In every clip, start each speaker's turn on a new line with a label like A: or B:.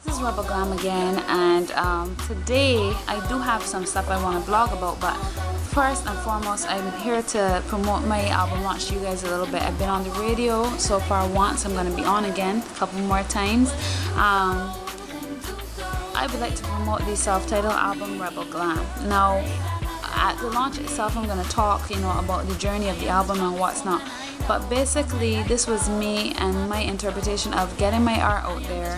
A: This is Rebel Glam again, and today I do have some stuff I want to blog about, but first and foremost I'm here to promote my album launch to you guys a little bit. I've been on the radio so far once. I'm going to be on again a couple more times. I would like to promote the self-titled album Rebel Glam. Now at the launch itself I'm going to talk about the journey of the album and what's not, but basically this was me and my interpretation of getting my art out there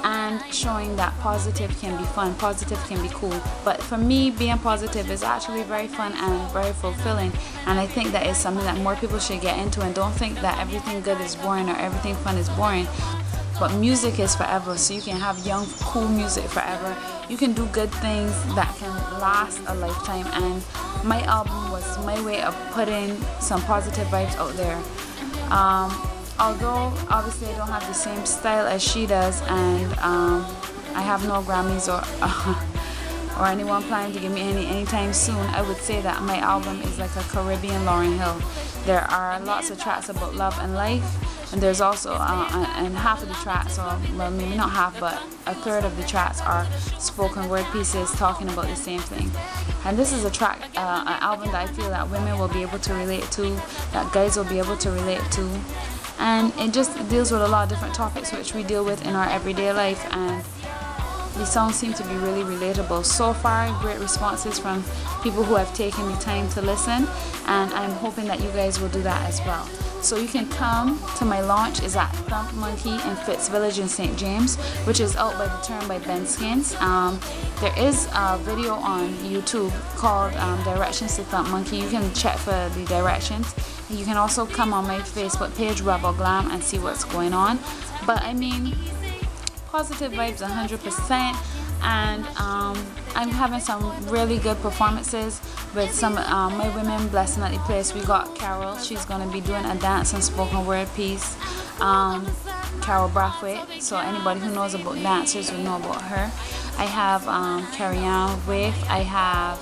A: and showing that positive can be fun, positive can be cool. But for me, being positive is actually very fun and very fulfilling, and I think that is something that more people should get into, and don't think that everything good is boring or everything fun is boring. But music is forever, so you can have young, cool music forever. You can do good things that can last a lifetime, and my album was my way of putting some positive vibes out there. Although obviously I don't have the same style as she does, and I have no Grammys or anyone planning to give me any anytime soon, I would say that my album is like a Caribbean Lauryn Hill. There are lots of tracks about love and life, and there's also and half of the tracks, or well maybe not half, but a third of the tracks are spoken word pieces talking about the same thing. And this is a track, an album that I feel that women will be able to relate to, that guys will be able to relate to. And it just deals with a lot of different topics which we deal with in our everyday life, and the songs seem to be really relatable. So far, great responses from people who have taken the time to listen, and I'm hoping that you guys will do that as well. So you can come to my launch. Is at Thump Monkey in Fitz Village in St. James, which is out by the turn by Ben Skins. There is a video on YouTube called Directions to Thump Monkey. You can check for the directions. You can also come on my Facebook page, Rebel Glam, and see what's going on. But I mean, positive vibes 100%, and I'm having some really good performances with some my women blessing at the place. We got Carol, she's going to be doing a dance and spoken word piece, Carol Brathwaite, so anybody who knows about dancers will know about her. I have Carrie-Ann Waif, I have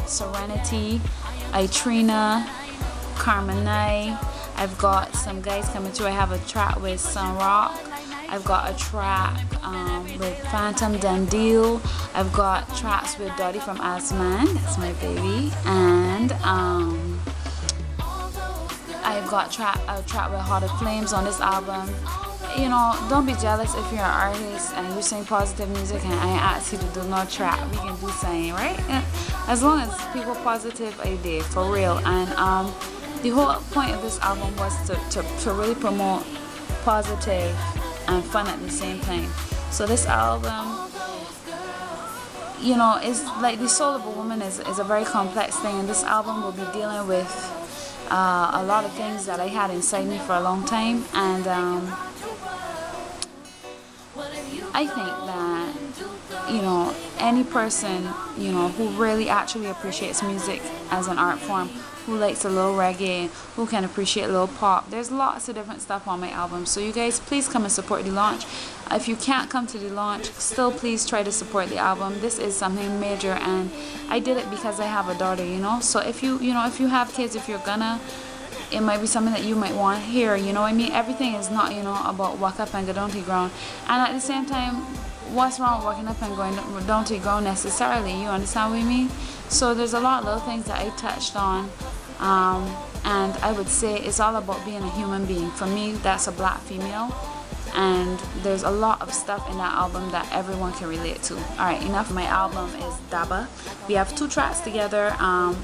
A: Serenity, Itrina, Carmenai. I've got some guys coming through. I have a track with Sun Rock. I've got a track with Phantom Dandil. I've got tracks with Dottie from Asman, that's my baby, and I've got a track with Heart of Flames on this album. Don't be jealous if you're an artist and you sing positive music and I ask you to do no track. We can do something, right? As long as people positive, I did, for real. And the whole point of this album was to really promote positive and fun at the same time. So this album, is like the soul of a woman is a very complex thing, and this album will be dealing with a lot of things that I had inside me for a long time, and I think that any person who really actually appreciates music as an art form, who likes a little reggae, who can appreciate a little pop, there's lots of different stuff on my album. So you guys, please come and support the launch. If you can't come to the launch, still please try to support the album. This is something major, and I did it because I have a daughter, so if you if you have kids, if you're gonna, it might be something that you might want to hear, I mean, everything is not about walk up and go down to the ground, and at the same time, what's wrong with walking up and going down to the ground necessarily, you understand what I mean? So there's a lot of little things that I touched on, and I would say it's all about being a human being. For me, that's a black female, and there's a lot of stuff in that album that everyone can relate to. Alright, enough. My album is Daba. We have 2 tracks together,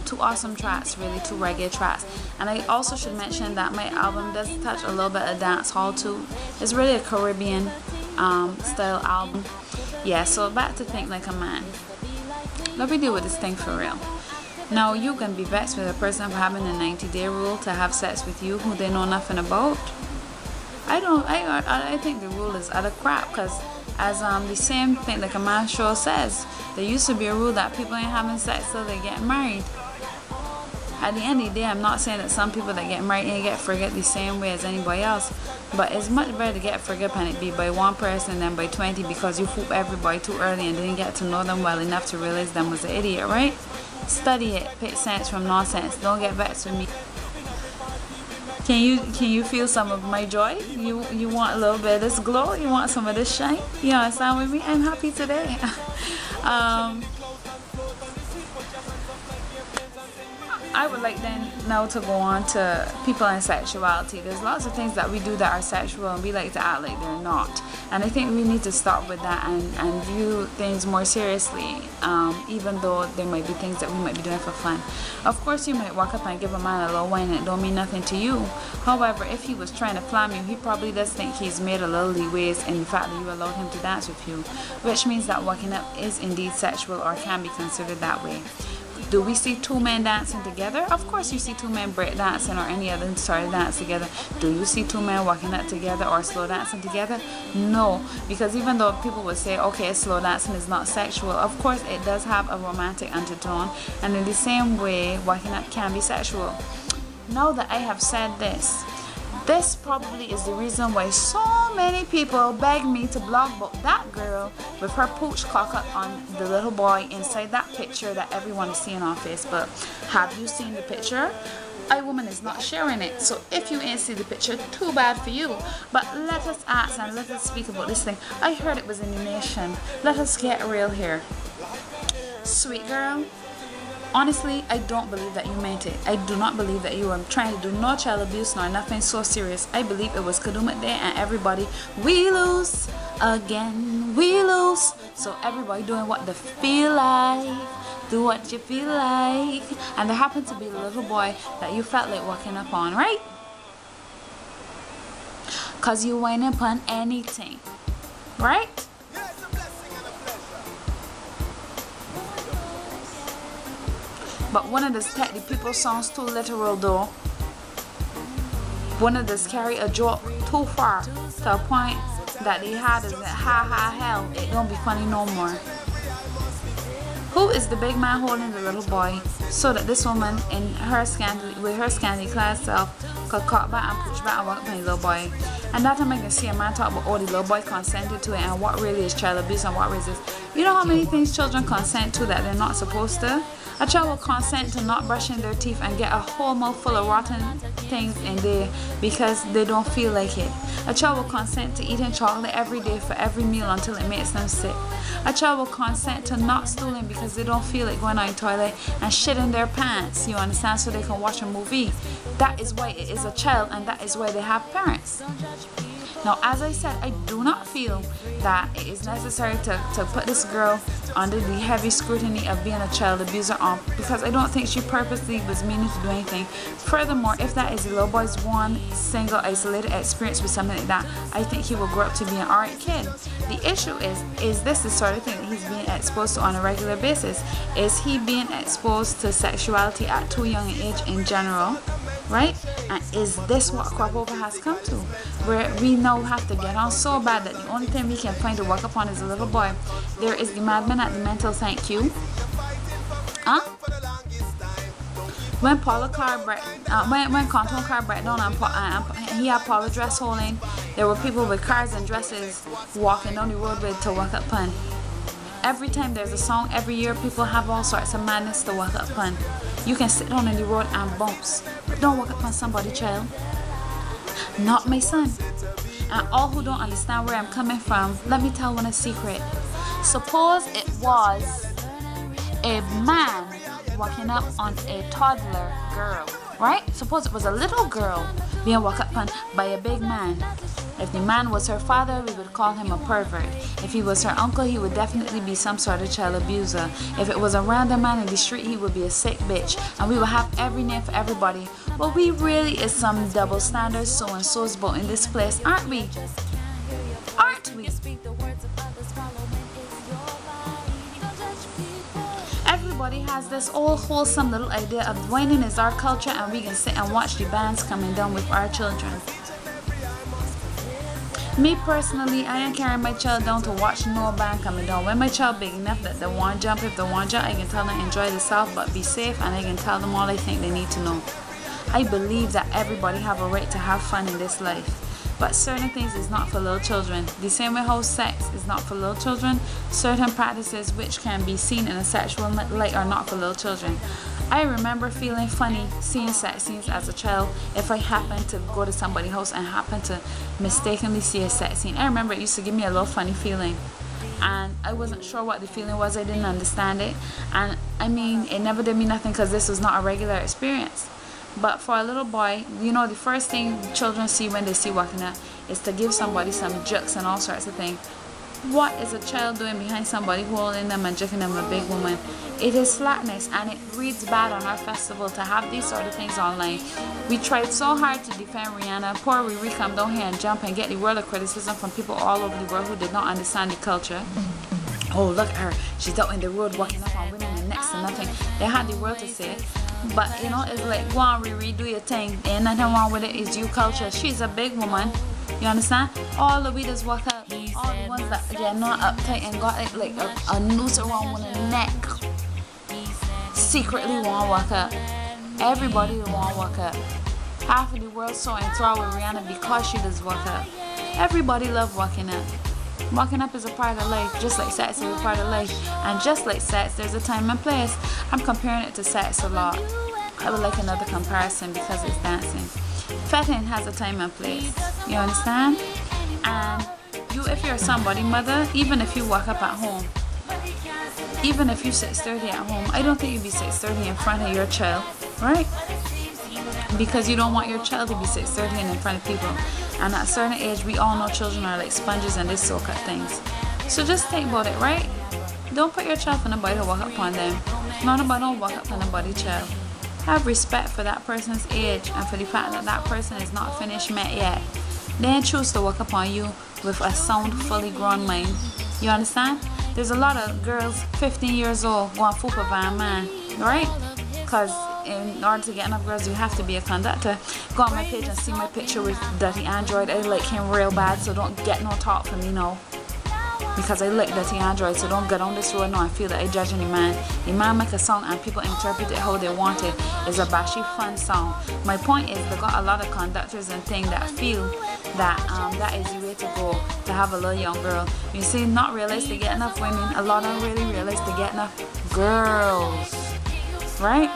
A: 2 awesome tracks, really, 2 reggae tracks. And I also should mention that my album does touch a little bit of dance hall too. It's really a Caribbean style album. Yeah, so back to Think Like a Man. Let me deal with this thing for real. Now, you can be vexed with a person for having a 90-day rule to have sex with you who they know nothing about. I think the rule is utter crap, because as the same Think Like a Man show says, there used to be a rule that people ain't having sex till they get married. At the end of the day, I'm not saying that some people that get married ain't get forget the same way as anybody else, but it's much better to get forget and it be by one person than by 20, because you fool everybody too early and didn't get to know them well enough to realize them was an idiot, right? Study it, pick sense from nonsense. Don't get vexed with me. Can you feel some of my joy? You want a little bit of this glow? You want some of this shine? You understand with me? I'm happy today. I would like then now to go on to people and sexuality. There's lots of things that we do that are sexual and we like to act like they're not. And I think we need to stop with that and view things more seriously, even though there might be things that we might be doing for fun. Of course, you might walk up and give a man a little wine and it don't mean nothing to you. However, if he was trying to flam you, he probably does think he's made a little leeways in the fact that you allowed him to dance with you, which means that walking up is indeed sexual or can be considered that way. Do we see two men dancing together? Of course you see two men break dancing or any other sort of dance together. Do you see two men walking up together or slow dancing together? No, because even though people would say, okay, slow dancing is not sexual, of course it does have a romantic undertone, and in the same way, walking up can be sexual. Now that I have said this probably is the reason why so many people beg me to blog about that girl with her pooch cock up on the little boy inside that picture that everyone is seeing on Facebook. Have you seen the picture? A woman is not sharing it, so if you ain't see the picture, too bad for you. But let us ask and let us speak about this thing. I heard it was in the nation. Let us get real here. Sweet girl, honestly, I don't believe that you meant it. I do not believe that you were trying to do no child abuse nor nothing so serious. I believe it was Kadooment Day and everybody, we lose again, we lose. So everybody doing what they feel like, do what you feel like. And there happened to be a little boy that you felt like walking up on, right? Cause you whining upon anything, right? But one of this take the people sounds too literal though. One of this carry a joke too far to a point that they had is that ha hell, it don't be funny no more. Who is the big man holding the little boy so that this woman in her with her scantily clad self could cut back and push back and walk behind the little boy? And that time I can see a man talk about, oh, the little boy consented to it and what really is child abuse and what really is. You know how many things children consent to that they're not supposed to? A child will consent to not brushing their teeth and get a whole mouth full of rotten things in there because they don't feel like it. A child will consent to eating chocolate every day for every meal until it makes them sick. A child will consent to not stooling because they don't feel like going on the toilet and shit in their pants, you understand, so they can watch a movie. That is why it is a child and that is why they have parents. Now, as I said, I do not feel that it is necessary to put this girl under the heavy scrutiny of being a child abuser because I don't think she purposely was meaning to do anything. Furthermore, if that is the little boy's one single isolated experience with something like that, I think he will grow up to be an alright kid. The issue is this the sort of thing that he's being exposed to on a regular basis? Is he being exposed to sexuality at too young an age in general? Right? And is this what crop over has come to? Where we now have to get on so bad that the only thing we can find to work upon is a little boy. There is the madman at the mental thank you. Huh? When Paula car when Canton car break down and he had Paula dress holding, there were people with cars and dresses walking down the road with to walk up on. Every time there's a song, every year people have all sorts of madness to walk up on. You can sit down in the road and bumps, but don't walk up on somebody, child. Not my son. And all who don't understand where I'm coming from, let me tell one a secret. Suppose it was a man walking up on a toddler girl, right? Suppose it was a little girl being walked up on by a big man. If the man was her father, we would call him a pervert. If he was her uncle, he would definitely be some sort of child abuser. If it was a random man in the street, he would be a sick bitch. And we would have every name for everybody. Well, we really is some double standards so-and-so's about in this place, aren't we? Aren't we? Everybody has this old wholesome little idea of whining is our culture and we can sit and watch the bands coming down with our children. Me personally, I ain't carrying my child down to watch no band coming down. When my child big enough that they want to jump, if they want to jump, I can tell them enjoy themselves but be safe, and I can tell them all I think they need to know. I believe that everybody have a right to have fun in this life. but certain things is not for little children. The same way how sex is not for little children, certain practices which can be seen in a sexual light are not for little children. I remember feeling funny seeing sex scenes as a child if I happened to go to somebody's house and happened to mistakenly see a sex scene. I remember it used to give me a little funny feeling, and I wasn't sure what the feeling was. I didn't understand it, and I mean, it never did me nothing because this was not a regular experience. But for a little boy, you know, the first thing children see when they see walking up is to give somebody some jokes and all sorts of things. What is a child doing behind somebody holding them and joking them, a big woman? It is slackness, and it reads bad on our festival to have these sort of things online. We tried so hard to defend Rihanna. Poor Riri come down here and jump and get the world of criticism from people all over the world who did not understand the culture. Oh, look at her. She's out in the road walking up on women and next to nothing. They had the world to say. But, you know, it's like, go on, Riri, do your thing. Ain't nothing wrong with it. It's you culture. She's a big woman. You understand? All the leaders walk up. All the ones that they're not uptight and got like a noose around their neck secretly want to walk up. Everybody want to walk up. Half of the world so enthralled with Rihanna because she does walk up. Everybody love walking up. Walking up is a part of life, just like sex is a part of life. And just like sex, there's a time and place. I'm comparing it to sex a lot. I would like another comparison because it's dancing. Fetting has a time and place. You understand? And you, if you're somebody, mother, even if you walk up at home, even if you sit sturdy at home, I don't think you'd be sit sturdy in front of your child, right? Because you don't want your child to be sit sturdy in front of people. And at a certain age, we all know children are like sponges and they soak up things. So just think about it, right? Don't put your child for nobody to walk up on them. Nobody don't walk up on nobody's child. Have respect for that person's age and for the fact that that person is not finished met yet. Then choose to walk up on you with a sound, fully grown mind. You understand? There's a lot of girls 15 years old going fupa by a man, right? Because in order to get enough girls, you have to be a conductor. Go on my page and see my picture with Dirty Android. I like him real bad, so don't get no talk from me, no. Because I like Dirty Android, so don't get on this road now and feel that I judging the man. The man make a song and people interpret it how they want it. It's a bashy fun song. My point is, they got a lot of conductors and things that feel that that is the way to go to have a little young girl. You see, not realize they get enough women. A lot don't really realize they get enough girls, right?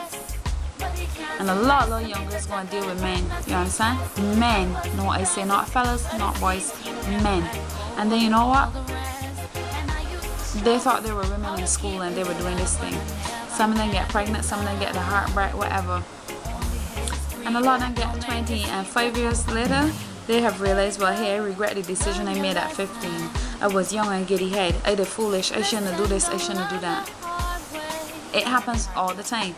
A: And a lot of little young girls going to deal with men. You understand? Men. No, I say not fellas, not boys, men. And then you know what? They thought they were women in school and they were doing this thing. Some of them get pregnant, some of them get the heartbreak, whatever. And a lot of them get 20 and 5 years later, they have realized, well, hey, I regret the decision I made at 15. I was young and giddy head. I did foolish. I shouldn't do this. I shouldn't do that. It happens all the time.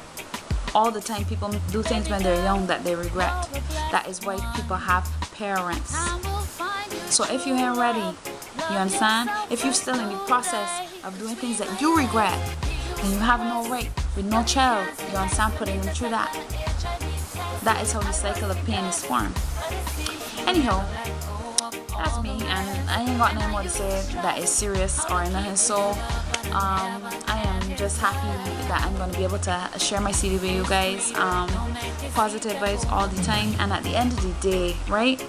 A: All the time people do things when they're young that they regret. That is why people have parents. So if you ain't ready, you understand? If you're still in the process of doing things that you regret, and you have no right with no child, you understand, putting them through that. That is how the cycle of pain is formed. Anyhow, that's me, and I ain't got nothing more to say that is serious or nothing. So I am just happy that I'm going to be able to share my CD with you guys. Positive vibes all the time, and at the end of the day, right?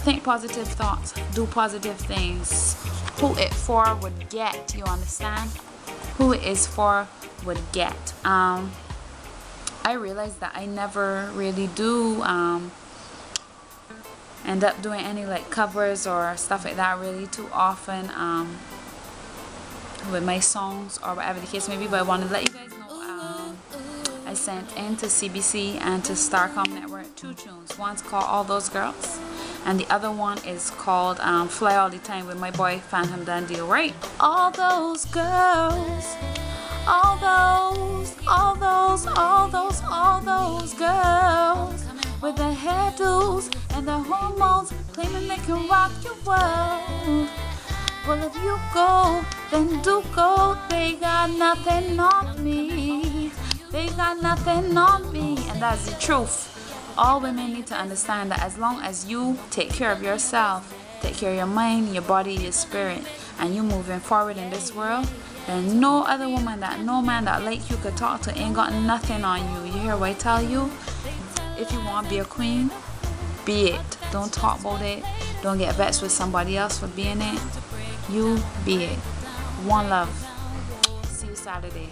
A: Think positive thoughts, do positive things. Who it for would get, you understand? Who it is for would get. I realized that I never really do end up doing any like covers or stuff like that really too often with my songs or whatever the case may be, but I wanted to let you guys know I sent into CBC and to Starcom Network 2 tunes. One's called All Those Girls and the other one is called Fly All the Time with my boy Phantom Dundee, right? All those girls, all those girls with their hairdos and their hormones claiming they can rock your world. Well, if you go, then do go. They got nothing on me. They got nothing on me. And that's the truth. All women need to understand that as long as you take care of yourself, take care of your mind, your body, your spirit, and you moving forward in this world, then no other woman, that no man that like you could talk to ain't got nothing on you. You hear what I tell you? If you want to be a queen, be it. Don't talk about it. Don't get vexed with somebody else for being it. You be it. One love. See you Saturday.